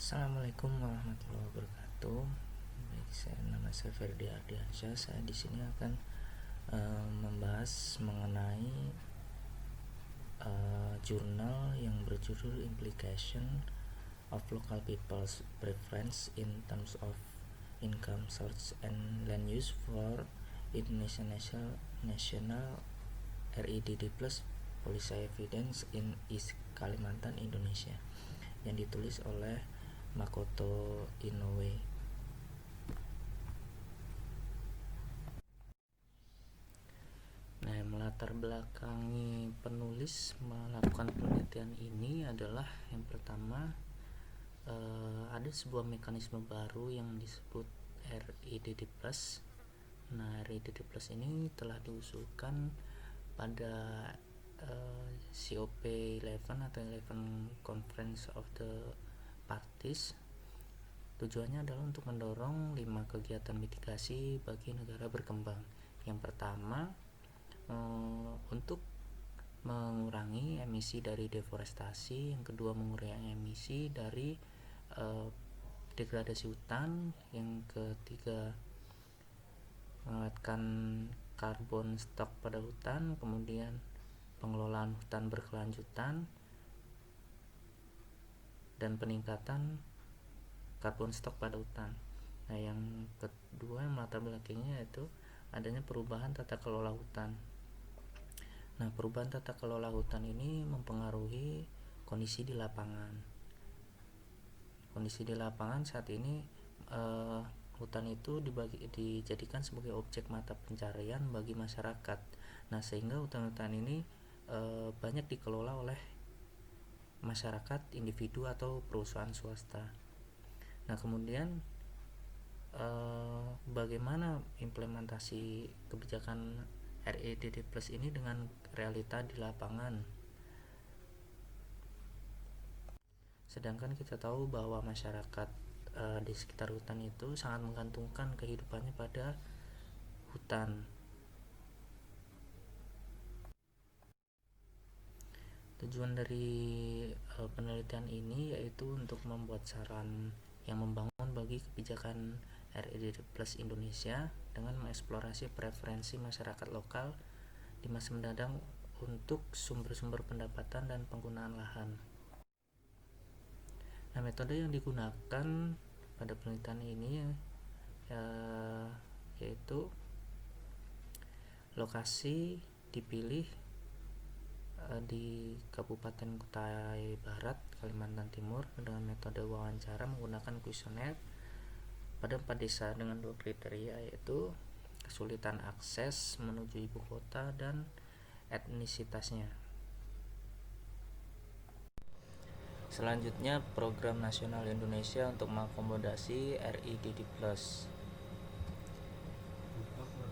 Assalamualaikum warahmatullahi wabarakatuh. Baik, nama saya Ferdi Ardiansyah. Saya di sini akan membahas mengenai jurnal yang berjudul Implication of Local People's Preference in Terms of Income Source and Land Use for Indonesia National RIDD Plus Policy Evidence in East Kalimantan, Indonesia, yang ditulis oleh Makoto Inoue. Nah, melatar belakangi penulis melakukan penelitian ini adalah yang pertama, ada sebuah mekanisme baru yang disebut RIDD Plus. Nah, RIDD Plus ini telah diusulkan pada COP11 atau 11 Conference of the Parties. Tujuannya adalah untuk mendorong 5 kegiatan mitigasi bagi negara berkembang. Yang pertama, untuk mengurangi emisi dari deforestasi. Yang kedua, mengurangi emisi dari degradasi hutan. Yang ketiga, menguatkan karbon stok pada hutan. Kemudian pengelolaan hutan berkelanjutan dan peningkatan karbon stok pada hutan. Nah, yang kedua yang melatar belakangnya yaitu adanya perubahan tata kelola hutan. Nah, perubahan tata kelola hutan ini mempengaruhi kondisi di lapangan. Kondisi di lapangan saat ini, hutan itu dijadikan sebagai objek mata pencarian bagi masyarakat. Nah, sehingga hutan-hutan ini banyak dikelola oleh masyarakat, individu atau perusahaan swasta. Nah, kemudian bagaimana implementasi kebijakan RIDD Plus ini dengan realita di lapangan? Sedangkan kita tahu bahwa masyarakat di sekitar hutan itu sangat menggantungkan kehidupannya pada hutan. Tujuan dari penelitian ini yaitu untuk membuat saran yang membangun bagi kebijakan RIDD Plus Indonesia dengan mengeksplorasi preferensi masyarakat lokal di masa mendatang untuk sumber-sumber pendapatan dan penggunaan lahan. Nah, metode yang digunakan pada penelitian ini yaitu lokasi dipilih di Kabupaten Kutai Barat, Kalimantan Timur, dengan metode wawancara menggunakan kuesioner pada 4 desa dengan 2 kriteria, yaitu kesulitan akses menuju ibu kota dan etnisitasnya. Selanjutnya, Program Nasional Indonesia untuk mengakomodasi RIDD Plus.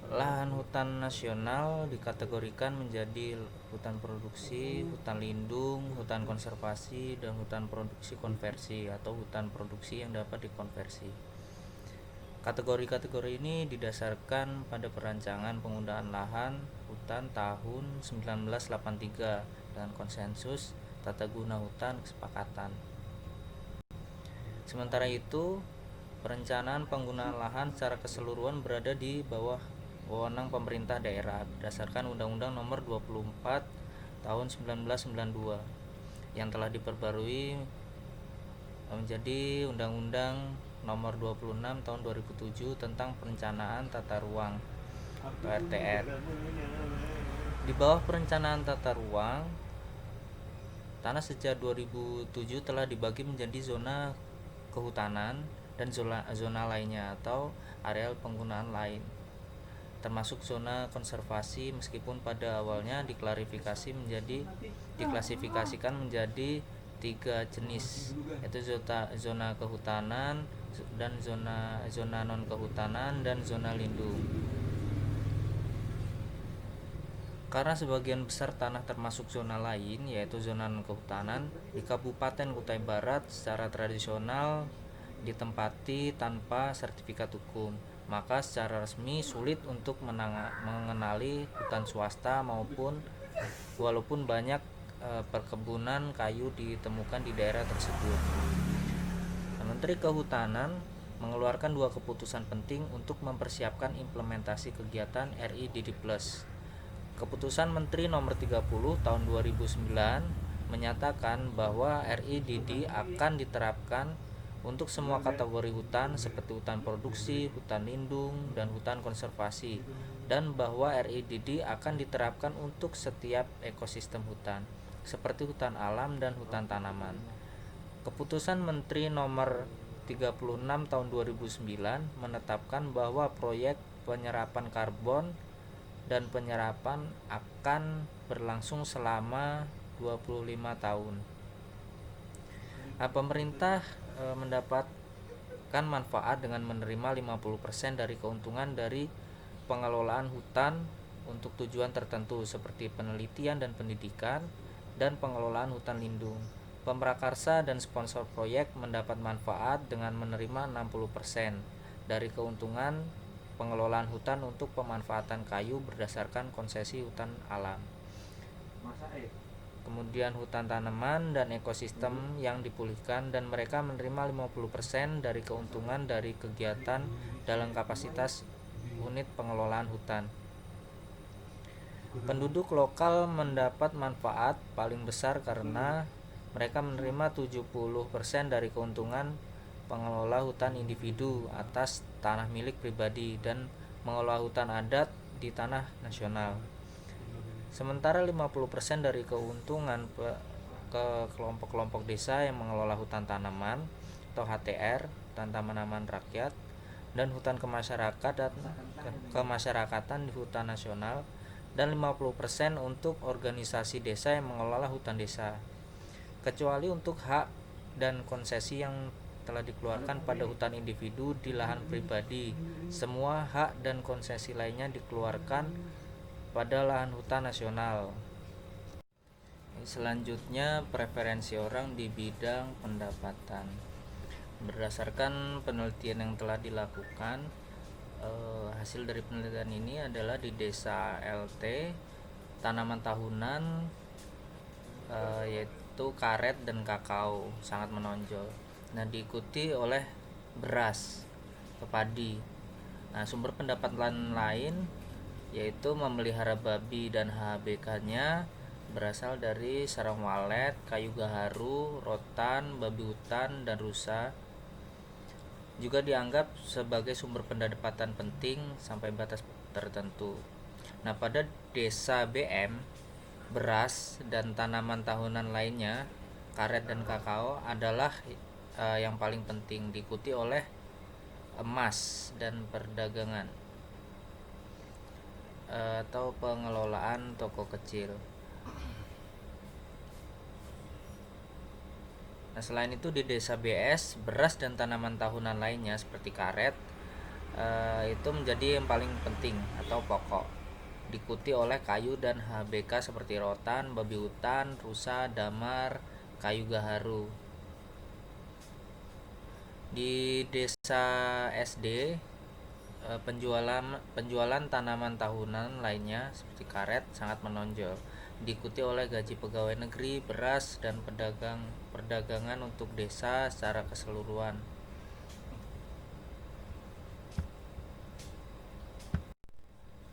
Lahan hutan nasional dikategorikan menjadi hutan produksi, hutan lindung, hutan konservasi, dan hutan produksi konversi atau hutan produksi yang dapat dikonversi. Kategori-kategori ini didasarkan pada perancangan penggunaan lahan hutan tahun 1983 dengan konsensus tata guna hutan kesepakatan. Sementara itu, perencanaan penggunaan lahan secara keseluruhan berada di bawah wewenang pemerintah daerah berdasarkan Undang-Undang Nomor 24 Tahun 1992 yang telah diperbarui menjadi Undang-Undang Nomor 26 Tahun 2007 tentang Perencanaan Tata Ruang atau RTR. Di bawah perencanaan tata ruang, tanah sejak 2007 telah dibagi menjadi zona kehutanan dan zona lainnya atau areal penggunaan lain, termasuk zona konservasi, meskipun pada awalnya diklasifikasikan menjadi 3 jenis, yaitu zona kehutanan dan zona non kehutanan dan zona lindung. Karena sebagian besar tanah termasuk zona lain, yaitu zona non kehutanan, di Kabupaten Kutai Barat secara tradisional ditempati tanpa sertifikat hukum, maka secara resmi sulit untuk mengenali hutan swasta walaupun banyak perkebunan kayu ditemukan di daerah tersebut. Menteri Kehutanan mengeluarkan 2 keputusan penting untuk mempersiapkan implementasi kegiatan RIDD+. Keputusan Menteri Nomor 30 Tahun 2009 menyatakan bahwa RIDD akan diterapkan untuk semua kategori hutan seperti hutan produksi, hutan lindung, dan hutan konservasi, dan bahwa RIDD akan diterapkan untuk setiap ekosistem hutan seperti hutan alam dan hutan tanaman. Keputusan Menteri Nomor 36 Tahun 2009 menetapkan bahwa proyek penyerapan karbon dan penyerapan akan berlangsung selama 25 tahun. Pemerintah mendapatkan manfaat dengan menerima 50% dari keuntungan dari pengelolaan hutan untuk tujuan tertentu seperti penelitian dan pendidikan dan pengelolaan hutan lindung. Pemrakarsa dan sponsor proyek mendapat manfaat dengan menerima 60% dari keuntungan pengelolaan hutan untuk pemanfaatan kayu berdasarkan konsesi hutan alam. Kemudian hutan tanaman dan ekosistem yang dipulihkan, dan mereka menerima 50% dari keuntungan dari kegiatan dalam kapasitas unit pengelolaan hutan. Penduduk lokal mendapat manfaat paling besar karena mereka menerima 70% dari keuntungan pengelola hutan individu atas tanah milik pribadi dan mengelola hutan adat di tanah nasional. Sementara 50% dari keuntungan ke kelompok-kelompok desa yang mengelola hutan tanaman atau HTR, hutan tanaman rakyat, dan hutan kemasyarakatan di hutan nasional, dan 50% untuk organisasi desa yang mengelola hutan desa. Kecuali untuk hak dan konsesi yang telah dikeluarkan pada hutan individu di lahan pribadi, semua hak dan konsesi lainnya dikeluarkan pada lahan hutan nasional. Selanjutnya, preferensi orang di bidang pendapatan. Berdasarkan penelitian yang telah dilakukan, hasil dari penelitian ini adalah di desa LT, tanaman tahunan yaitu karet dan kakao sangat menonjol. Nah, diikuti oleh beras atau padi. Nah, sumber pendapatan lain yaitu memelihara babi dan HBK-nya berasal dari sarang walet, kayu gaharu, rotan, babi hutan, dan rusa. Juga dianggap sebagai sumber pendapatan penting sampai batas tertentu. Nah, pada desa BM, beras dan tanaman tahunan lainnya, karet dan kakao adalah yang paling penting, diikuti oleh emas dan perdagangan atau pengelolaan toko kecil. Nah, selain itu di desa BS, beras dan tanaman tahunan lainnya seperti karet itu menjadi yang paling penting atau pokok, diikuti oleh kayu dan HBK seperti rotan, babi hutan, rusa, damar, kayu gaharu. Di desa SD, penjualan tanaman tahunan lainnya seperti karet sangat menonjol, diikuti oleh gaji pegawai negeri, beras, dan perdagangan untuk desa secara keseluruhan.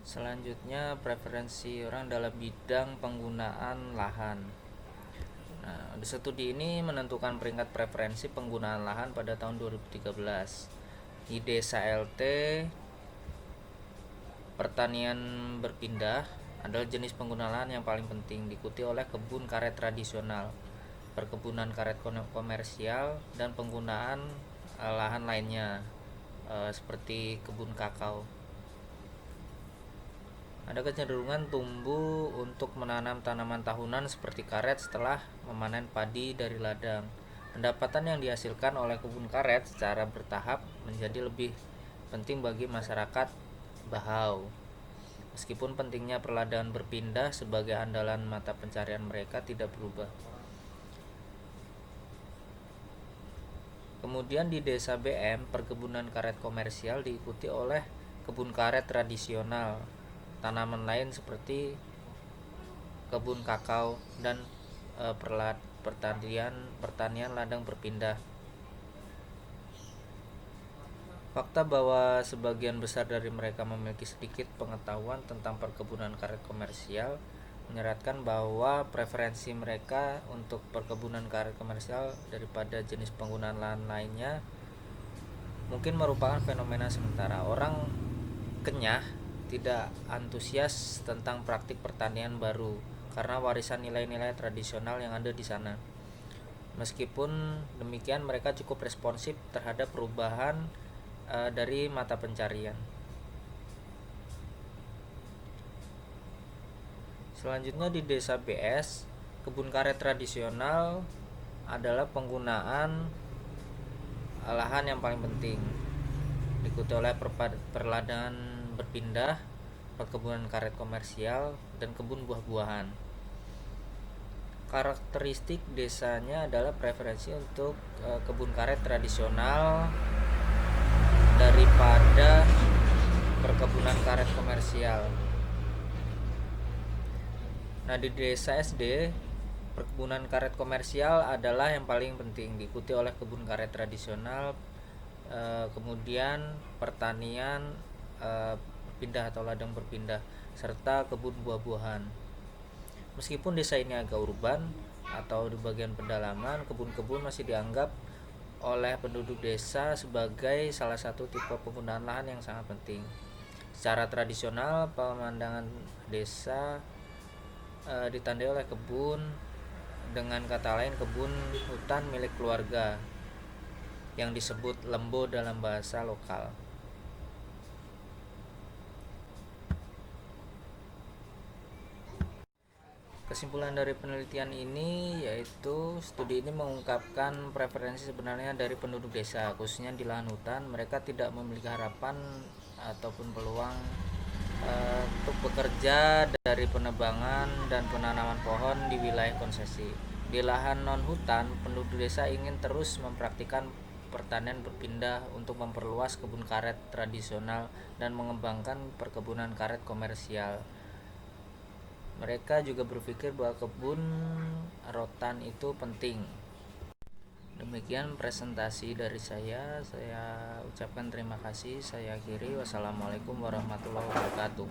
Selanjutnya, preferensi orang dalam bidang penggunaan lahan. Nah, studi ini menentukan peringkat preferensi penggunaan lahan pada tahun 2013. Di desa LT, pertanian berpindah adalah jenis penggunaan lahan yang paling penting, diikuti oleh kebun karet tradisional, perkebunan karet komersial, dan penggunaan lahan lainnya seperti kebun kakao. Ada kecenderungan tumbuh untuk menanam tanaman tahunan seperti karet setelah memanen padi dari ladang. Pendapatan yang dihasilkan oleh kebun karet secara bertahap menjadi lebih penting bagi masyarakat Bahau. Meskipun pentingnya perladangan berpindah sebagai andalan mata pencarian mereka tidak berubah. Kemudian di desa BM, perkebunan karet komersial diikuti oleh kebun karet tradisional. Tanaman lain seperti kebun kakao dan pertanian ladang berpindah. Fakta bahwa sebagian besar dari mereka memiliki sedikit pengetahuan tentang perkebunan karet komersial menyeratkan bahwa preferensi mereka untuk perkebunan karet komersial daripada jenis penggunaan lahan lainnya mungkin merupakan fenomena sementara. Orang kenyah tidak antusias tentang praktik pertanian baru karena warisan nilai-nilai tradisional yang ada di sana. Meskipun demikian, mereka cukup responsif terhadap perubahan dari mata pencarian. Selanjutnya di desa BS, kebun karet tradisional adalah penggunaan lahan yang paling penting, diikuti oleh perladangan berpindah, perkebunan karet komersial, dan kebun buah-buahan. Karakteristik desanya adalah preferensi untuk kebun karet tradisional daripada perkebunan karet komersial. Nah, di desa SD, perkebunan karet komersial adalah yang paling penting, diikuti oleh kebun karet tradisional, kemudian pertanian pindah atau ladang berpindah, serta kebun buah-buahan. Meskipun desa ini agak urban atau di bagian pedalaman, kebun-kebun masih dianggap oleh penduduk desa sebagai salah satu tipe penggunaan lahan yang sangat penting. Secara tradisional, pemandangan desa ditandai oleh kebun, dengan kata lain kebun hutan milik keluarga yang disebut lembo dalam bahasa lokal. Kesimpulan dari penelitian ini yaitu studi ini mengungkapkan preferensi sebenarnya dari penduduk desa, khususnya di lahan hutan. Mereka tidak memiliki harapan ataupun peluang untuk bekerja dari penebangan dan penanaman pohon di wilayah konsesi. Di lahan non-hutan, penduduk desa ingin terus mempraktikkan pertanian berpindah untuk memperluas kebun karet tradisional dan mengembangkan perkebunan karet komersial. Mereka juga berpikir bahwa kebun rotan itu penting. Demikian presentasi dari saya ucapkan terima kasih. Saya akhiri. Wassalamualaikum warahmatullahi wabarakatuh.